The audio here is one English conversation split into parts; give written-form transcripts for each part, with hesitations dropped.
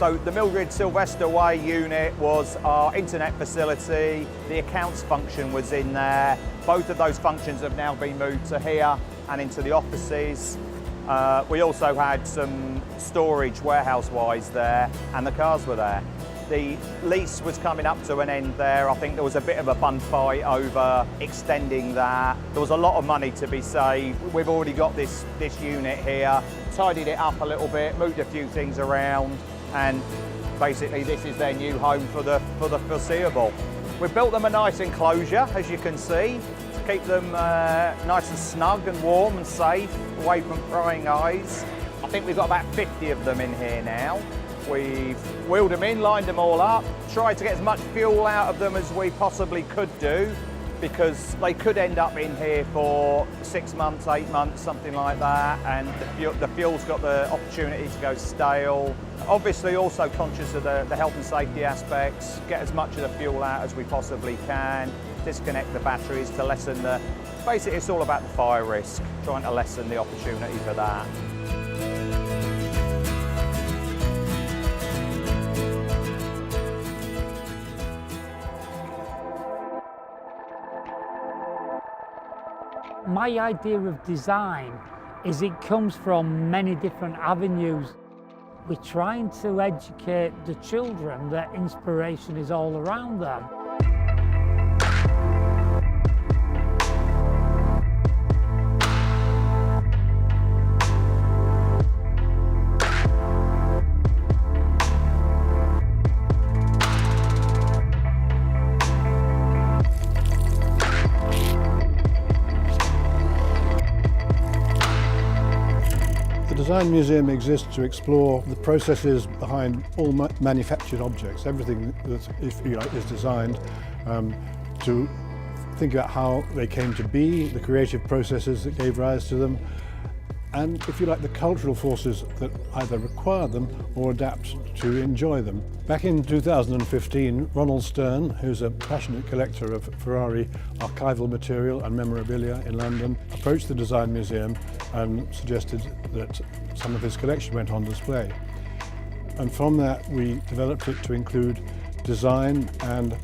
So the Mildred Sylvester Way unit was our internet facility. The accounts function was in there. Both of those functions have now been moved to here and into the offices. We also had some storage warehouse-wise there, and the cars were there. The lease was coming up to an end there. I think there was a bit of a bun fight over extending that. There was a lot of money to be saved. We've already got this unit here, tidied it up a little bit, moved a few things around, and basically this is their new home for the foreseeable. We've built them a nice enclosure, as you can see, to keep them nice and snug and warm and safe, away from prying eyes. I think we've got about 50 of them in here now. We've wheeled them in, lined them all up, tried to get as much fuel out of them as we possibly could do, because they could end up in here for 6 months, 8 months, something like that, and the fuel's got the opportunity to go stale. Obviously also conscious of the health and safety aspects, get as much of the fuel out as we possibly can, disconnect the batteries to lessen basically it's all about the fire risk, trying to lessen the opportunity for that. My idea of design is it comes from many different avenues. We're trying to educate the children that inspiration is all around them. The Design Museum exists to explore the processes behind all manufactured objects, everything that, if you like, is designed, to think about how they came to be, the creative processes that gave rise to them, and, if you like, the cultural forces that either require them or adapt to enjoy them. Back in 2015, Ronald Stern, who's a passionate collector of Ferrari archival material and memorabilia in London, approached the Design Museum and suggested that some of his collection went on display. And from that we developed it to include design and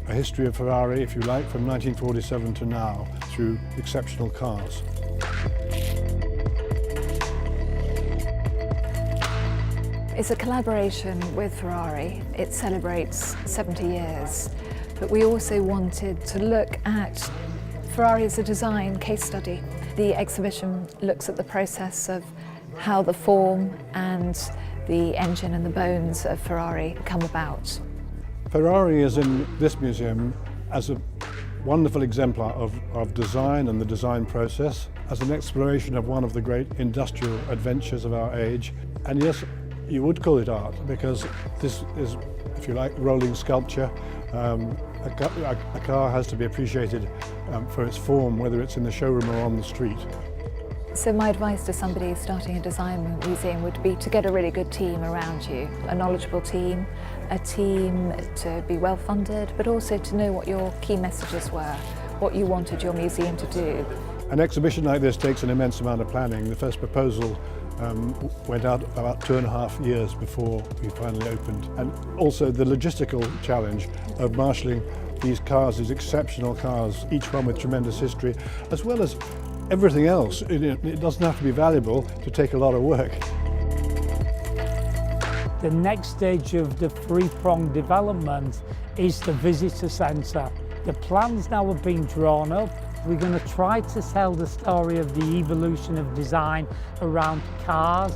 a history of Ferrari, if you like, from 1947 to now, through exceptional cars. It's a collaboration with Ferrari. It celebrates 70 years, but we also wanted to look at Ferrari as a design case study. The exhibition looks at the process of how the form and the engine and the bones of Ferrari come about. Ferrari is in this museum as a wonderful exemplar of design and the design process, as an exploration of one of the great industrial adventures of our age. And yes, you would call it art, because this is, if you like, rolling sculpture. A car has to be appreciated for its form, whether it's in the showroom or on the street. So my advice to somebody starting a design museum would be to get a really good team around you, a knowledgeable team, a team to be well funded, but also to know what your key messages were, what you wanted your museum to do. An exhibition like this takes an immense amount of planning. The first proposal went out about 2.5 years before we finally opened. And also the logistical challenge of marshalling these cars, these exceptional cars, each one with tremendous history, as well as everything else. It doesn't have to be valuable to take a lot of work. The next stage of the three-pronged development is the visitor centre. The plans now have been drawn up. We're going to try to tell the story of the evolution of design around cars.